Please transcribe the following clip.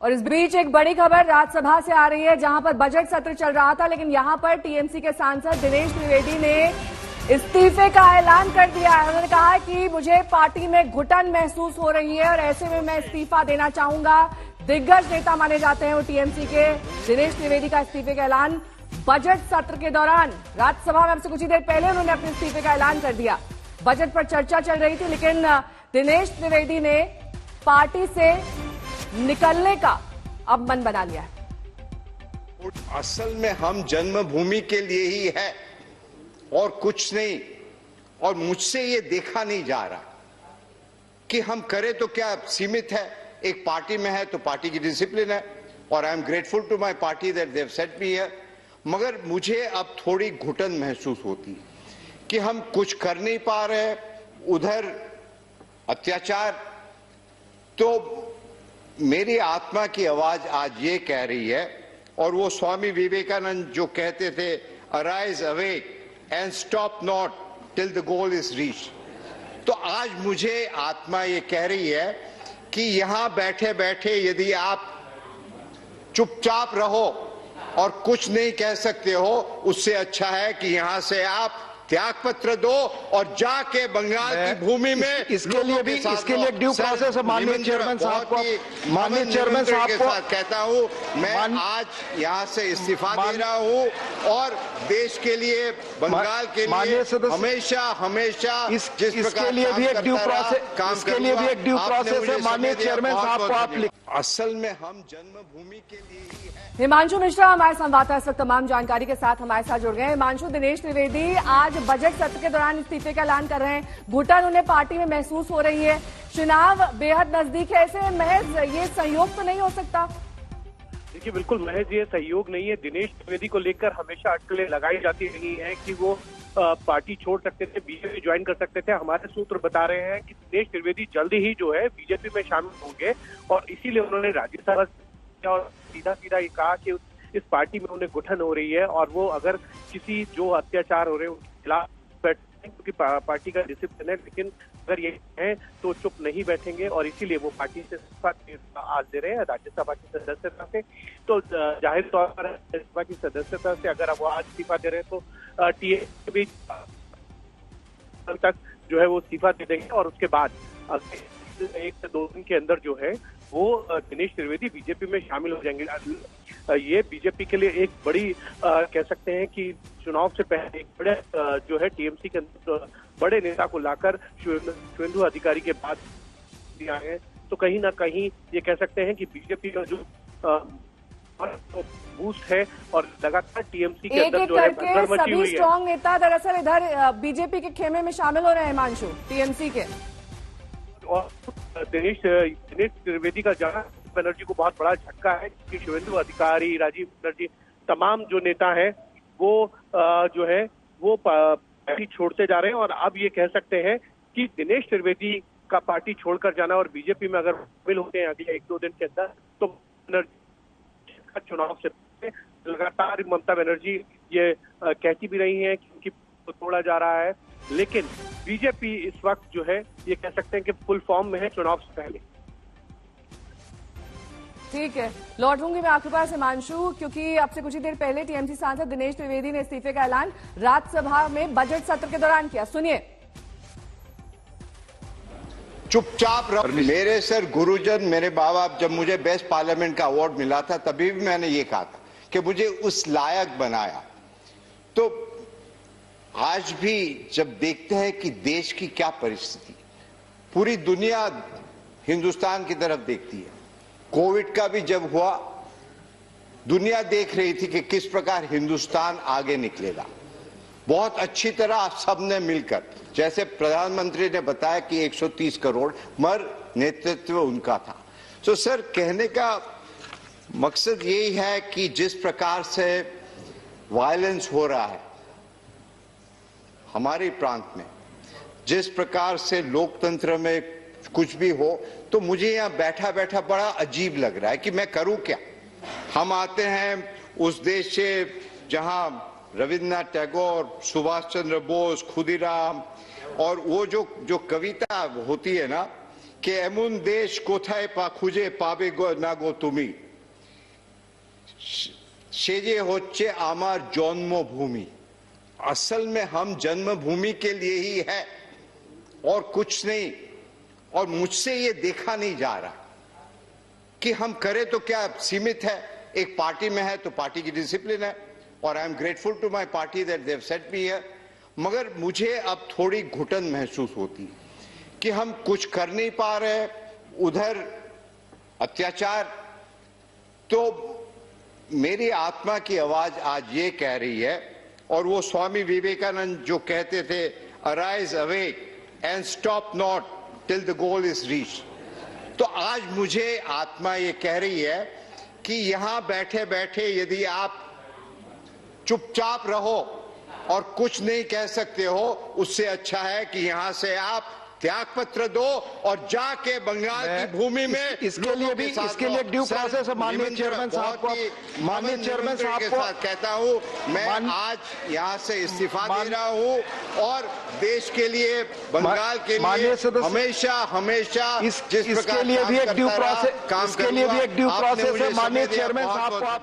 और इस बीच एक बड़ी खबर राज्यसभा से आ रही है, जहां पर बजट सत्र चल रहा था, लेकिन यहां पर टीएमसी के सांसद दिनेश त्रिवेदी ने इस्तीफे का ऐलान कर दिया है। उन्होंने कहा कि मुझे पार्टी में घुटन महसूस हो रही है और ऐसे में मैं इस्तीफा देना चाहूंगा। दिग्गज नेता माने जाते हैं वो टीएमसी के। दिनेश त्रिवेदी का इस्तीफे का ऐलान बजट सत्र के दौरान राज्यसभा में अब से कुछ ही देर पहले उन्होंने अपने इस्तीफे का ऐलान कर दिया। बजट पर चर्चा चल रही थी, लेकिन दिनेश त्रिवेदी ने पार्टी से निकलने का अब मन बना लिया है। असल में हम जन्मभूमि के लिए ही है और कुछ नहीं, और मुझसे ये देखा नहीं जा रहा कि हम करें तो क्या सीमित है। एक पार्टी में है तो पार्टी की डिसिप्लिन है, और I am grateful to my party that they have set me here. मगर मुझे अब थोड़ी घुटन महसूस होती है कि हम कुछ कर नहीं पा रहे, उधर अत्याचार। तो मेरी आत्मा की आवाज आज ये कह रही है, और वो स्वामी विवेकानंद जो कहते थे, arise awake and stop not till the goal is reach. तो आज मुझे आत्मा ये कह रही है कि यहां बैठे बैठे यदि आप चुपचाप रहो और कुछ नहीं कह सकते हो, उससे अच्छा है कि यहां से आप त्याग पत्र दो और जाके बंगाल की भूमि में इसके लिए ड्यू प्रोसेस है। माननीय चेयरमैन साहब को कहता हूं, मैं आज यहां से इस्तीफा दे रहा हूं और देश के लिए, बंगाल के लिए हमेशा इसके लिए भी एक ड्यू प्रोसेस है। माननीय चेयरमैन साहब को आप असल में हम जन्मभूमि के लिए ही है। हिमांशु मिश्रा हमारे संवाददाता इस वक्त तमाम जानकारी के साथ हमारे साथ जुड़ गए हैं। हिमांशु, दिनेश त्रिवेदी आज बजट सत्र के दौरान इस्तीफे का ऐलान कर रहे हैं। घुटन उन्हें पार्टी में महसूस हो रही है, चुनाव बेहद नजदीक है, ऐसे में महज ये सहयोग तो नहीं हो सकता? देखिए, बिल्कुल महज ये सहयोग नहीं है। दिनेश त्रिवेदी को लेकर हमेशा अटकलें लगाई जाती रही हैं कि वो पार्टी छोड़ सकते थे, बीजेपी ज्वाइन कर सकते थे। हमारे सूत्र बता रहे हैं कि दिनेश त्रिवेदी जल्दी ही जो है बीजेपी में शामिल होंगे, और इसीलिए उन्होंने राज्यसभा और सीधा सीधा ये कहा कि इस पार्टी में उन्हें घुटन हो रही है, और वो अगर किसी जो अत्याचार हो रहे हैं उनके खिलाफ बैठे, क्योंकि पार्टी का डिसिप्लिन है, लेकिन अगर ये है तो चुप नहीं बैठेंगे, और इसीलिए वो पार्टी से इस्तीफा आज दे रहे हैं राज्यसभा की सदस्यता से। तो जाहिर तौर पर राज्यसभा की सदस्यता से अगर वो आज इस्तीफा दे रहे हैं तो टीएमसी तक जो है वो इस्तीफा दे देंगे, और उसके बाद 1 से 2 दिन के अंदर जो है वो दिनेश त्रिवेदी बीजेपी में शामिल हो जाएंगे। ये बीजेपी के लिए एक बड़ी कह सकते हैं कि चुनाव से पहले एक बड़े जो है टीएमसी के अंदर बड़े नेता को लाकर शुभेंदु अधिकारी के बाद दिया है। तो कहीं ना कहीं ये कह सकते हैं कि बीजेपी का जो बूस्ट है, और लगातार टीएमसी के अंदर जो है भगदड़ मची हुई है। सभी स्ट्रॉन्ग नेता दरअसल इधर बीजेपी के खेमे में शामिल हो रहे हैं हिमांशु, टीएमसी के। और दिनेश त्रिवेदी का जाना बनर्जी को बहुत बड़ा झटका है, क्योंकि शुभेंदु अधिकारी, राजीव बनर्जी, तमाम जो नेता हैं वो जो है वो पार्टी छोड़ते जा रहे हैं, और अब ये कह सकते हैं कि दिनेश त्रिवेदी का पार्टी छोड़कर जाना और बीजेपी में अगर शामिल होते हैं अगले 1-2 दिन के अंदर, तो बनर्जी चुनाव से लगातार ममता बनर्जी ये कहती भी रही है कि उनकी तोड़ा जा रहा है, लेकिन बीजेपी इस वक्त जो है ये कह सकते हैं कि फुल फॉर्म में है चुनाव से पहले। ठीक है, लौटूंगी मैं आपके पास हिमांशु, क्योंकि अब से कुछ ही देर पहले टीएमसी सांसद दिनेश त्रिवेदी ने इस्तीफे का ऐलान राज्यसभा में बजट सत्र के दौरान किया। सुनिए। चुपचाप रहो। मेरे सर गुरुजन, मेरे बाबा, जब मुझे बेस्ट पार्लियामेंट का अवार्ड मिला था तभी भी मैंने ये कहा था कि मुझे उस लायक बनाया। तो आज भी जब देखते हैं कि देश की क्या परिस्थिति, पूरी दुनिया हिंदुस्तान की तरफ देखती है। कोविड का भी जब हुआ, दुनिया देख रही थी कि किस प्रकार हिंदुस्तान आगे निकलेगा। बहुत अच्छी तरह सबने मिलकर, जैसे प्रधानमंत्री ने बताया कि 130 करोड़, मगर नेतृत्व उनका था। तो सर, कहने का मकसद यही है कि जिस प्रकार से वायलेंस हो रहा है हमारे प्रांत में, जिस प्रकार से लोकतंत्र में कुछ भी हो, तो मुझे यहां बैठा बैठा बड़ा अजीब लग रहा है कि मैं करूं क्या। हम आते हैं उस देश से जहां रविन्द्रनाथ टैगोर, सुभाष चंद्र बोस, खुदीराम, और वो जो कविता होती है ना, कि এমন দেশ কোথায় খুঁজে পাবে গো না গো তুমি সে যে হচ্ছে আমার জন্মভूमि। असल में हम जन्मभूमि के लिए ही है और कुछ नहीं, और मुझसे ये देखा नहीं जा रहा कि हम करें तो क्या सीमित है। एक पार्टी में है तो पार्टी की डिसिप्लिन है, और I am grateful to my party that they have set me here. मगर मुझे अब थोड़ी घुटन महसूस होती है कि हम कुछ कर नहीं पा रहे, उधर अत्याचार। तो मेरी आत्मा की आवाज आज ये कह रही है, और वो स्वामी विवेकानंद जो कहते थे, arise awake and stop not till the goal is reach. तो आज मुझे आत्मा ये कह रही है कि यहां बैठे बैठे यदि आप चुपचाप रहो और कुछ नहीं कह सकते हो, उससे अच्छा है कि यहां से आप त्याग पत्र दो और जाके बंगाल की भूमि में इसके लिए ड्यू प्रोसेस है। माननीय चेयरमैन साहब को कहता हूं, मैं आज यहां से इस्तीफा दे रहा हूं और देश के लिए, बंगाल के लिए हमेशा हमेशा जिस प्रकार इसके लिए भी एक ड्यू प्रोसेस है। माननीय चेयरमैन साहब को आप